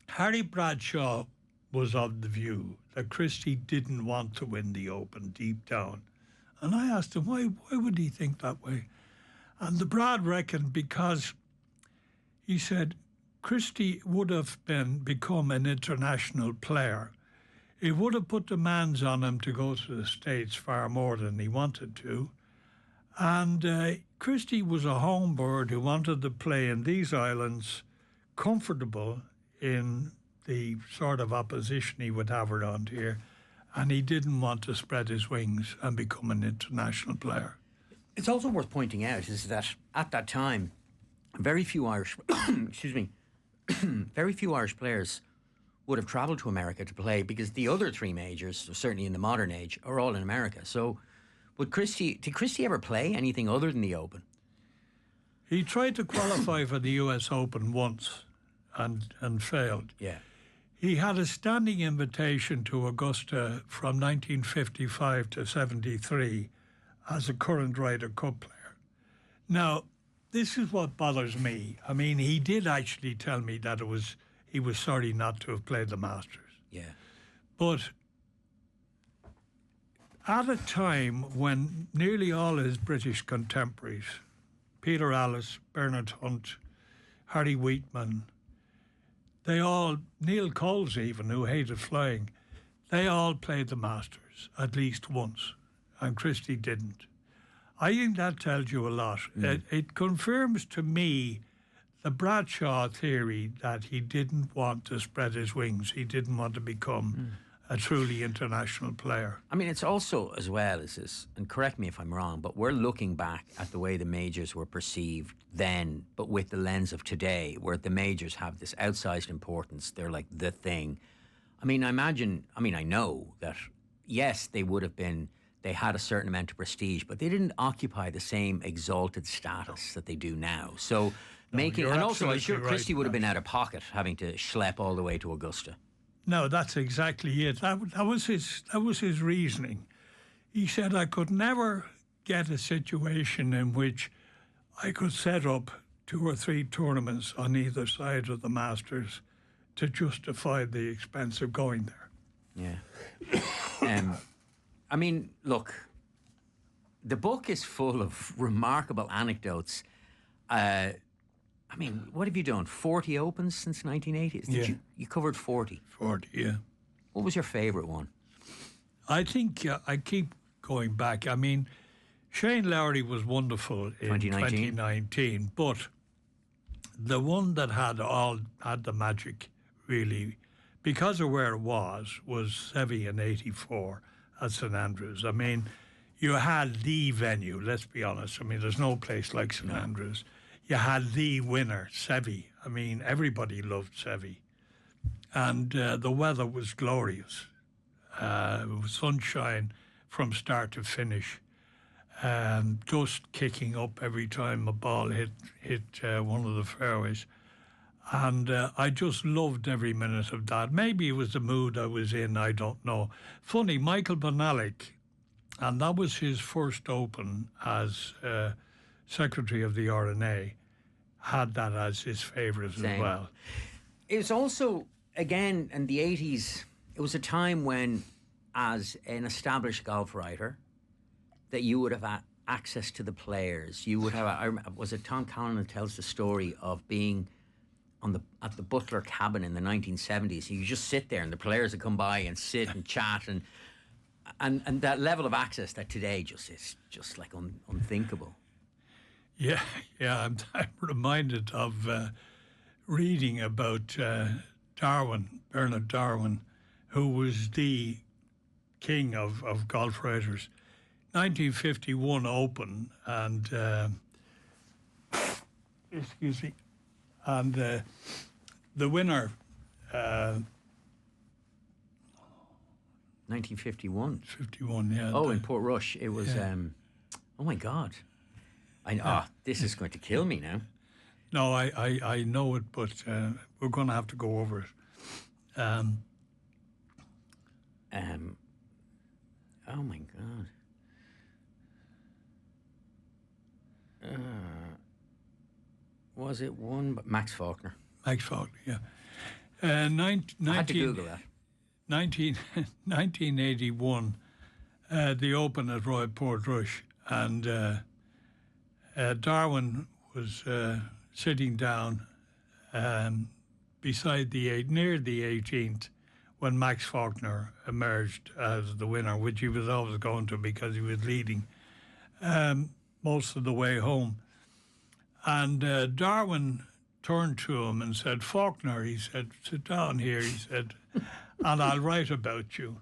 Harry Bradshaw was of the view that Christie didn't want to win the Open deep down. And I asked him, why would he think that way? And the Brad reckoned because he said Christie would have become an international player. It would have put demands on him to go to the States far more than he wanted to. And Christie was a home bird who wanted to play in these islands comfortable in the sort of opposition he would have around here. And he didn't want to spread his wings and become an international player. It's also worth pointing out is that at that time, very few Irish, excuse me, very few Irish players would have travelled to America to play because the other three majors, certainly in the modern age, are all in America. So did Christie ever play anything other than the Open? He tried to qualify for the US Open once and failed. Yeah. He had a standing invitation to Augusta from 1955 to 73 as a current Ryder Cup player. Now, this is what bothers me. I mean, he did actually tell me that he was sorry not to have played the Masters. Yeah. But at a time when nearly all his British contemporaries, Peter Allis, Bernard Hunt, Harry Wheatman, Neil Coles even, who hated flying, they all played the Masters at least once, and Christie didn't. I think that tells you a lot. It confirms to me the Bradshaw theory that he didn't want to spread his wings. He didn't want to become a truly international player. I mean, it's also, as well as this, and correct me if I'm wrong, but we're looking back at the way the majors were perceived then, but with the lens of today, where the majors have this outsized importance. They're like the thing. I mean, I know that, yes, they had a certain amount of prestige, but they didn't occupy the same exalted status that they do now. So and also, I'm sure Christie would have been out of pocket having to schlep all the way to Augusta. No, that's exactly it. That was his reasoning. He said, I could never get a situation in which I could set up 2 or 3 tournaments on either side of the Masters to justify the expense of going there. Yeah. I mean, look, the book is full of remarkable anecdotes. I mean, what have you done? 40 Opens since 1980? Yeah. You covered 40? 40, yeah. What was your favourite one? I think I keep going back. I mean, Shane Lowry was wonderful in 2019, but the one that had the magic, really, because of where it was Seve in 84 at St Andrews. I mean, you had the venue, let's be honest. I mean, there's no place like St Andrews. You had the winner, Seve. I mean, everybody loved Seve. And the weather was glorious. It was sunshine from start to finish. Dust kicking up every time a ball hit one of the fairways. And I just loved every minute of that. Maybe it was the mood I was in, I don't know. Funny, Michael Bonalic, and that was his first Open as Secretary of the RNA, had that as his favourite as well. It was also, again, in the 80s, it was a time when, as an established golf writer, that you would have access to the players. You would have, was it Tom Callan who tells the story of being at the Butler cabin in the 1970s? You just sit there and the players would come by and sit and chat and that level of access that today just is just like unthinkable. Yeah, I'm reminded of reading about Bernard Darwin, who was the king of golf writers. 1951 Open, and excuse me, and the winner. 1951. 51, yeah. Oh, in Portrush, it was. Oh my God. This is going to kill me now. No, I know it, but we're going to have to go over it. Oh my God. Was it one? Max Faulkner. Max Faulkner, yeah. I had to Google that. 1981, the Open at Royal Portrush, and Darwin was sitting down beside near the 18th when Max Faulkner emerged as the winner, which he was always going to because he was leading most of the way home. And Darwin turned to him and said, "Faulkner," he said, "sit down here," he said, "and I'll write about you."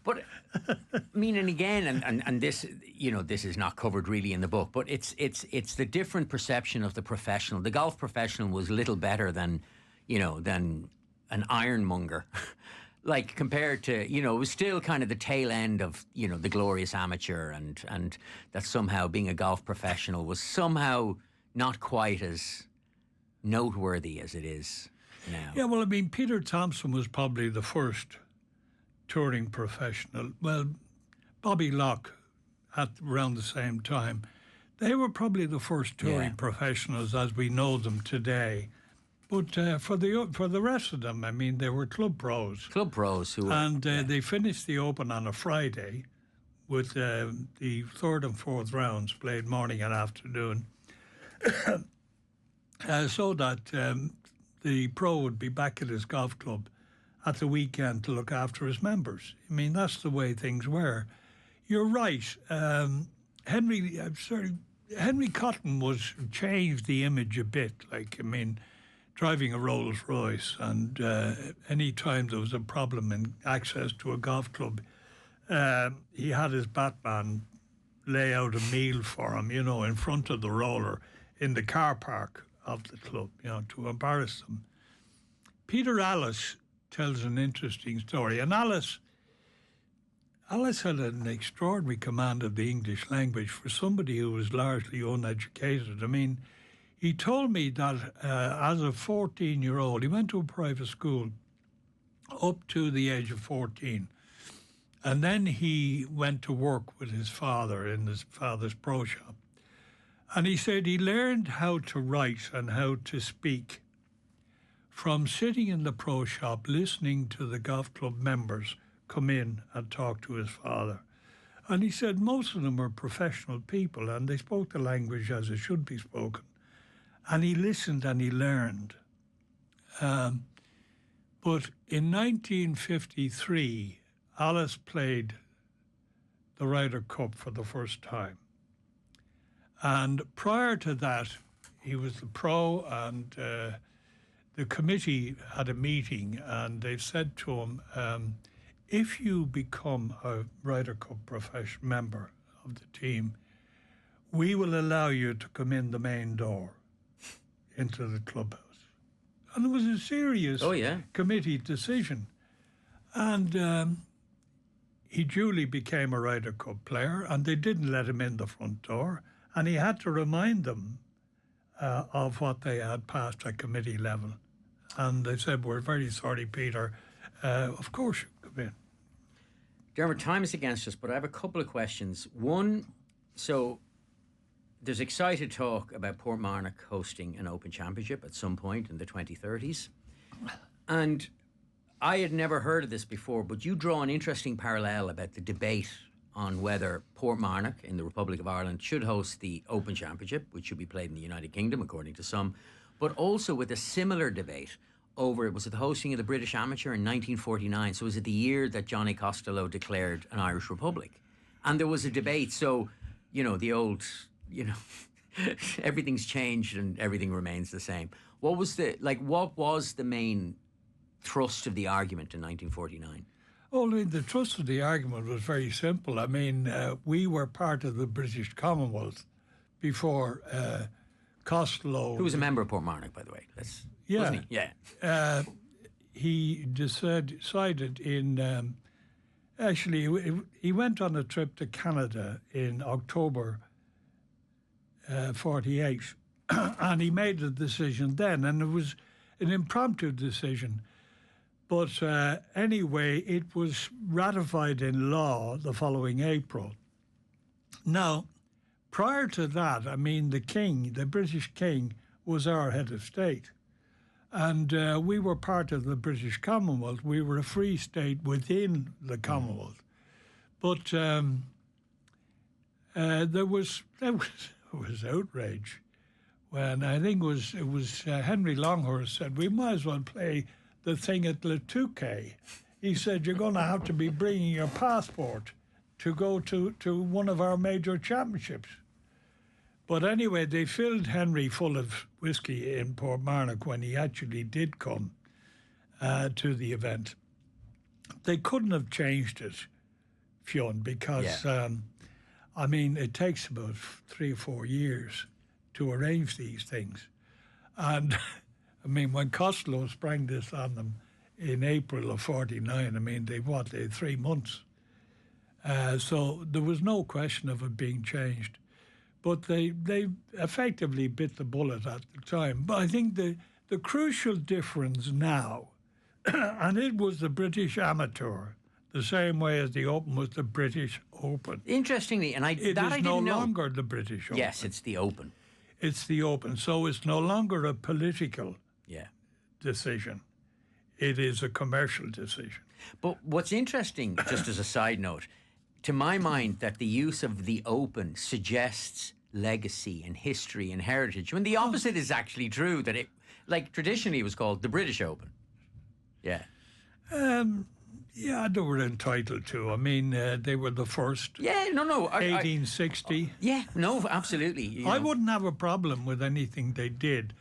But I mean, and again, and this, this is not covered really in the book, but it's the different perception of the professional. The golf professional was little better than an ironmonger. Like compared to, it was still kind of the tail end of, the glorious amateur, and that somehow being a golf professional was somehow not quite as noteworthy as it is now. Yeah, well, I mean, Peter Thompson was probably the first touring professional. Well, Bobby Locke at around the same time. They were probably the first touring professionals as we know them today. But for the rest of them, I mean, they were club pros. Club pros who they finished the Open on a Friday with the third and fourth rounds played morning and afternoon, so that the pro would be back at his golf club at the weekend to look after his members. I mean, that's the way things were. You're right. Henry Cotton changed the image a bit. Like, I mean, driving a Rolls Royce, and any time there was a problem in access to a golf club, he had his Batman lay out a meal for him, in front of the roller in the car park of the club, to embarrass them. Peter Allis tells an interesting story, and Allis had an extraordinary command of the English language for somebody who was largely uneducated. I mean, he told me that as a 14-year-old, he went to a private school up to the age of 14. And then he went to work with his father in his father's pro shop. And he said he learned how to write and how to speak from sitting in the pro shop, listening to the golf club members come in and talk to his father. And he said most of them were professional people and they spoke the language as it should be spoken. And he listened and he learned. But in 1953, Alice played the Ryder Cup for the first time. And prior to that, he was the pro, and the committee had a meeting, and they said to him, if you become a Ryder Cup member of the team, we will allow you to come in the main door into the clubhouse. And it was a serious committee decision. And he duly became a Ryder Cup player, and they didn't let him in the front door. And he had to remind them of what they had passed at committee level. And they said, we're very sorry, Peter. Of course you come in. Dermot, time is against us, but I have a couple of questions. One, so there's excited talk about Portmarnock hosting an Open Championship at some point in the 2030s. And I had never heard of this before, but you draw an interesting parallel about the debate on whether Portmarnock in the Republic of Ireland should host the Open Championship, which should be played in the United Kingdom, according to some, but also with a similar debate over, was it the hosting of the British Amateur in 1949? So was it the year that Johnny Costello declared an Irish Republic? And there was a debate, so, the old, everything's changed and everything remains the same. What was the main thrust of the argument in 1949? Oh, the thrust of the argument was very simple. I mean, we were part of the British Commonwealth before Costello... Who was a member of Portmarnock, by the way. Wasn't he? Yeah. He decided in... actually, he went on a trip to Canada in October 48. and he made the decision then, and it was an impromptu decision. But anyway, it was ratified in law the following April. Now, prior to that, I mean, the king, the British king, was our head of state. And we were part of the British Commonwealth. We were a free state within the Commonwealth. But there was outrage when I think it was Henry Longhurst said, we might as well play the thing at Le Touquet. He said, you're going to have to be bringing your passport to go to one of our major championships. But anyway, they filled Henry full of whiskey in Portmarnock when he actually did come to the event. They couldn't have changed it, Fionn, because, I mean, it takes about 3 or 4 years to arrange these things. And, I mean, when Costello sprang this on them in April of 49, I mean, they had 3 months. So there was no question of it being changed. But they effectively bit the bullet at the time. But I think the crucial difference now, and it was the British Amateur, the same way as the Open was the British Open. Interestingly, and I It that is I didn't no know. longer the British Open. Yes, it's the Open. It's the Open. So it's no longer a political Yeah. decision. It is a commercial decision. But what's interesting, just as a side note, to my mind, that the use of the Open suggests legacy and history and heritage, when the opposite is actually true, that it, like, traditionally it was called the British Open. Yeah. Yeah, they were entitled to. I mean, they were the first. Yeah, no. 1860. Yeah, no, absolutely. You I know. woun't have a problem with anything they did.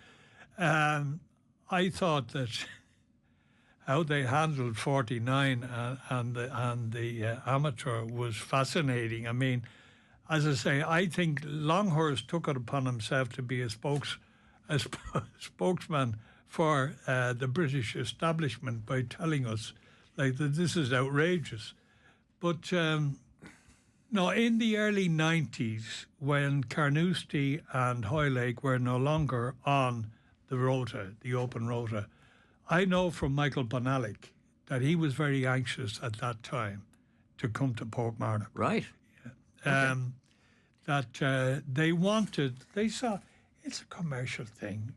I thought that how they handled 49 and the amateur was fascinating. I mean, as I say, I think Longhurst took it upon himself to be a spokesman for the British establishment by telling us like that this is outrageous. But no, in the early 90s, when Carnoustie and Hoylake were no longer on the rota, the Open rota, I know from Michael Bonalick that he was very anxious at that time to come to Portmarnock. Right. That they saw it's a commercial thing.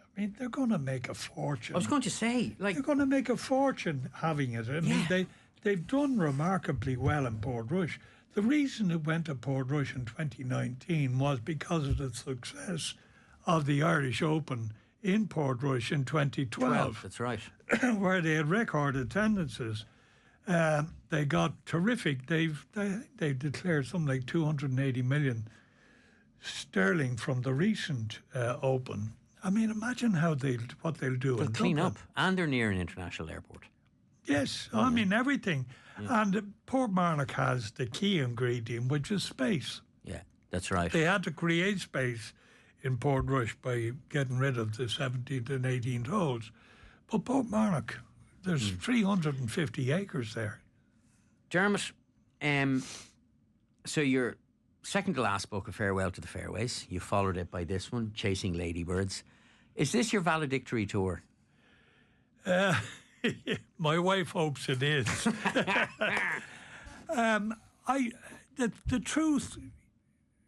I mean, they're going to make a fortune. I was going to say, like, They're going to make a fortune having it. I mean, they've done remarkably well in Portrush. The reason it went to Portrush in 2019 was because of the success of the Irish Open in Portrush in 2012. that's right. Where they had record attendances. They got terrific. They declared something like 280 million sterling from the recent Open. I mean, imagine what they'll do. They'll in clean Dublin. up, and they're near an international airport. Yes, I mean everything. Yeah. And Portmarnock has the key ingredient, which is space. Yeah, that's right. They had to create space in Portrush by getting rid of the 17th and 18th holes. But Portmarnock, there's 350 acres there. Dermot, so your second to last book, A Farewell to the Fairways, you followed it by this one, Chasing Ladybirds. Is this your valedictory tour? My wife hopes it is. The truth,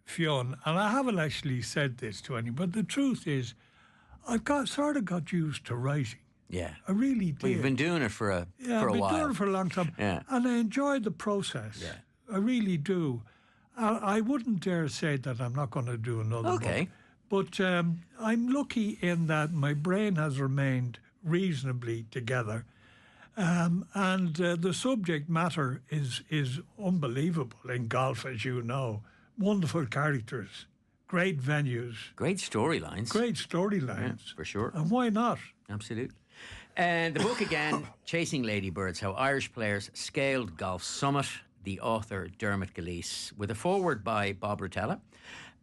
Fionn, and I haven't actually said this to anyone, but the truth is, I've sort of got used to writing. Yeah. I really did. Well, you've been doing it for a I've been while. doing it for a long time. Yeah. And I enjoyed the process. Yeah. I really do. I wouldn't dare say that I'm not going to do another book. But I'm lucky in that my brain has remained reasonably together. And the subject matter is unbelievable in golf, as you know. Wonderful characters, great venues. Great storylines. Great storylines. Yeah, for sure. And why not? Absolutely. And the book again, Chasing Ladybirds, How Irish Players Scaled Golf's Summit. The author, Dermot Gilleece, with a foreword by Bob Rotella.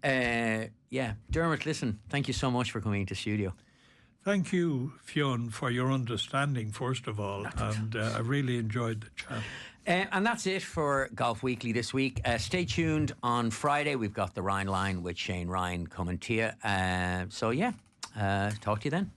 Dermot, listen, thank you so much for coming into studio. Thank you, Fionn, for your understanding, first of all, and I really enjoyed the chat. And that's it for Golf Weekly this week. Stay tuned on Friday. We've got the Rhine Line with Shane Ryan coming to you. So, yeah, talk to you then.